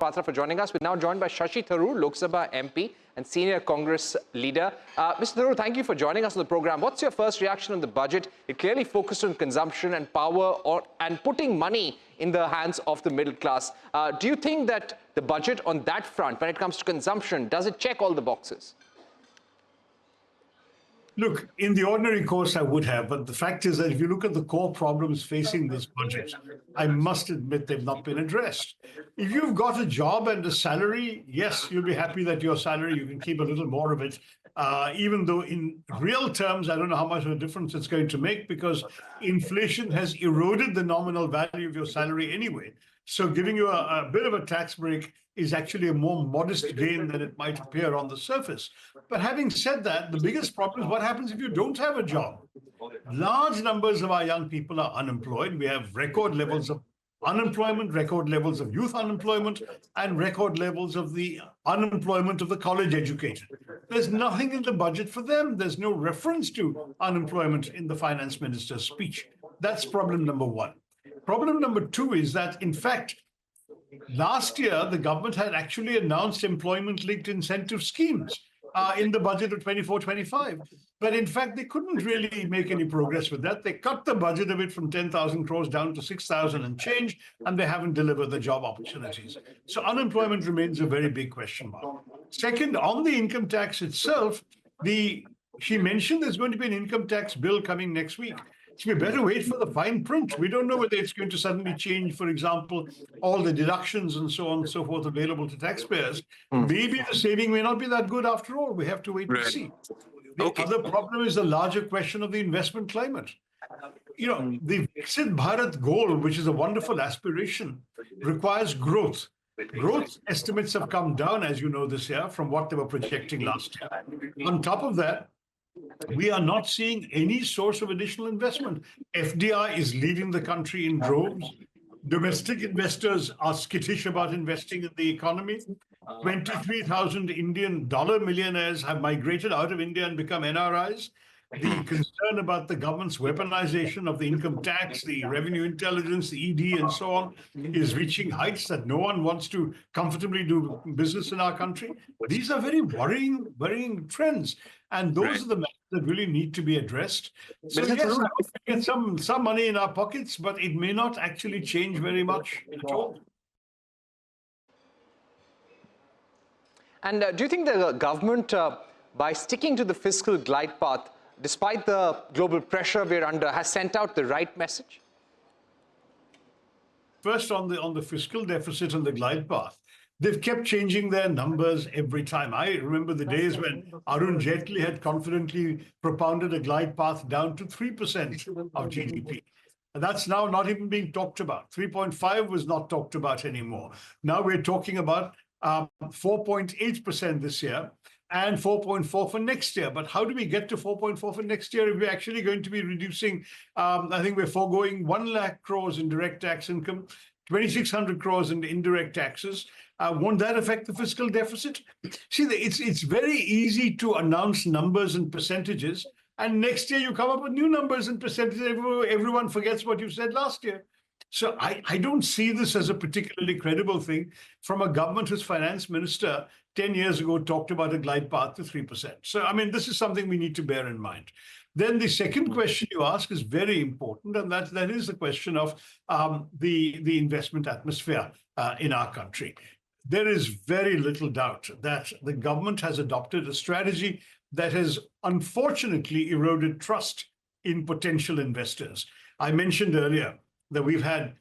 Patra for joining us. We're now joined by Shashi Tharoor, Lok Sabha MP and senior Congress leader. Mr. Tharoor, thank you for joining us on the program. What's your first reaction on the budget? It clearly focused on consumption and power and putting money in the hands of the middle class. Do you think that the budget on that front, when it comes to consumption, does it check all the boxes? Look, in the ordinary course, I would have. But the fact is that if you look at the core problems facing this budget, I must admit they've not been addressed. If you've got a job and a salary, yes, you'll be happy that your salary, you can keep a little more of it. Even though in real terms, I don't know how much of a difference it's going to make because inflation has eroded the nominal value of your salary anyway. So giving you a bit of a tax break is actually a more modest gain than it might appear on the surface. But having said that, the biggest problem is what happens if you don't have a job. Large numbers of our young people are unemployed. We have record levels of unemployment, record levels of youth unemployment, and record levels of the unemployment of the college educated. There's nothing in the budget for them. There's no reference to unemployment in the finance minister's speech. That's problem number one. Problem number two is that, in fact, last year, the government had actually announced employment-linked incentive schemes in the budget of 24-25. But in fact, they couldn't really make any progress with that. They cut the budget of it from 10,000 crores down to 6,000 and change, and they haven't delivered the job opportunities. So unemployment remains a very big question mark. Second, on the income tax itself, she mentioned there's going to be an income tax bill coming next week. So we better wait for the fine print. We don't know whether it's going to suddenly change, for example, all the deductions and so on and so forth available to taxpayers. Maybe the saving may not be that good after all. We have to wait to see. The other problem is the larger question of the investment climate. You know, the Viksit Bharat goal, which is a wonderful aspiration, requires growth. Growth estimates have come down, as you know, this year from what they were projecting last year. On top of that, we are not seeing any source of additional investment. FDI is leaving the country in droves. Domestic investors are skittish about investing in the economy. 23,000 Indian dollar millionaires have migrated out of India and become NRIs. The concern about the government's weaponization of the income tax, the revenue intelligence, the ED, and so on, is reaching heights that no one wants to comfortably do business in our country. These are very worrying trends. And those are the matters that really need to be addressed. So yes, we get some money in our pockets, but it may not actually change very much at all. And do you think the government, by sticking to the fiscal glide path, despite the global pressure we're under, has sent out the right message? First, on the fiscal deficit and the glide path, they've kept changing their numbers every time. I remember the days when Arun Jaitley had confidently propounded a glide path down to 3% of GDP. And that's now not even being talked about. 3.5 was not talked about anymore. Now we're talking about 4.8% this year and 4.4 for next year. But how do we get to 4.4 for next year if we're actually going to be reducing, I think we're foregoing 1 lakh crores in direct tax income, 2,600 crores in indirect taxes. Won't that affect the fiscal deficit? See, it's very easy to announce numbers and percentages, and next year you come up with new numbers and percentages. Everyone forgets what you said last year. So I don't see this as a particularly credible thing from a government whose finance minister 10 years ago talked about a glide path to 3%. So, I mean, this is something we need to bear in mind. Then the second question you ask is very important, and that is the question of the investment atmosphere in our country. There is very little doubt that the government has adopted a strategy that has unfortunately eroded trust in potential investors. I mentioned earlier that we've had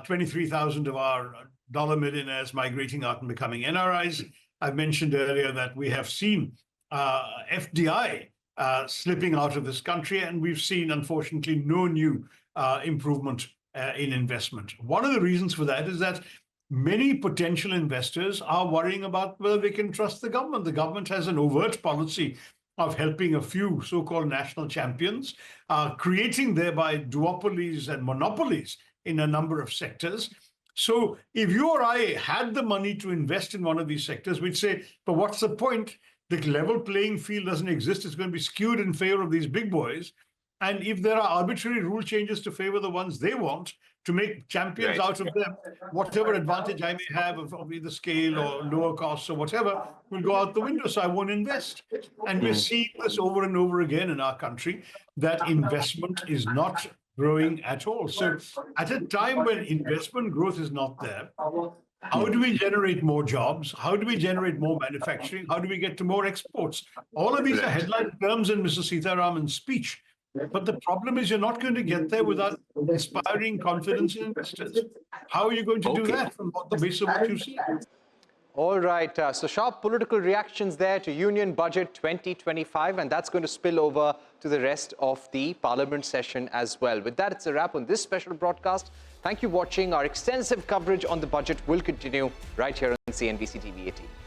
23,000 of our dollar millionaires migrating out and becoming NRIs. I mentioned earlier that we have seen FDI slipping out of this country, and we've seen, unfortunately, no new improvement in investment. One of the reasons for that is that many potential investors are worrying about whether they can trust the government. The government has an overt policy of helping a few so-called national champions, creating thereby duopolies and monopolies in a number of sectors. So if you or I had the money to invest in one of these sectors, we'd say, but what's the point? The level playing field doesn't exist. It's going to be skewed in favor of these big boys. And if there are arbitrary rule changes to favor the ones they want, to make champions out of them, whatever advantage I may have of either scale or lower costs or whatever will go out the window. So I won't invest. And we're seeing this over and over again in our country, that investment is not growing at all. So at a time when investment growth is not there, how do we generate more jobs? How do we generate more manufacturing? How do we get to more exports? All of these are headline terms in Mr. Sitharaman's speech. But the problem is you're not going to get there without inspiring confidence in investors. How are you going to do that from the base of what you see? All right, so sharp political reactions there to Union Budget 2025, and that's going to spill over to the rest of the Parliament session as well. With that, it's a wrap on this special broadcast. Thank you for watching. Our extensive coverage on the budget will continue right here on CNBC TV 18.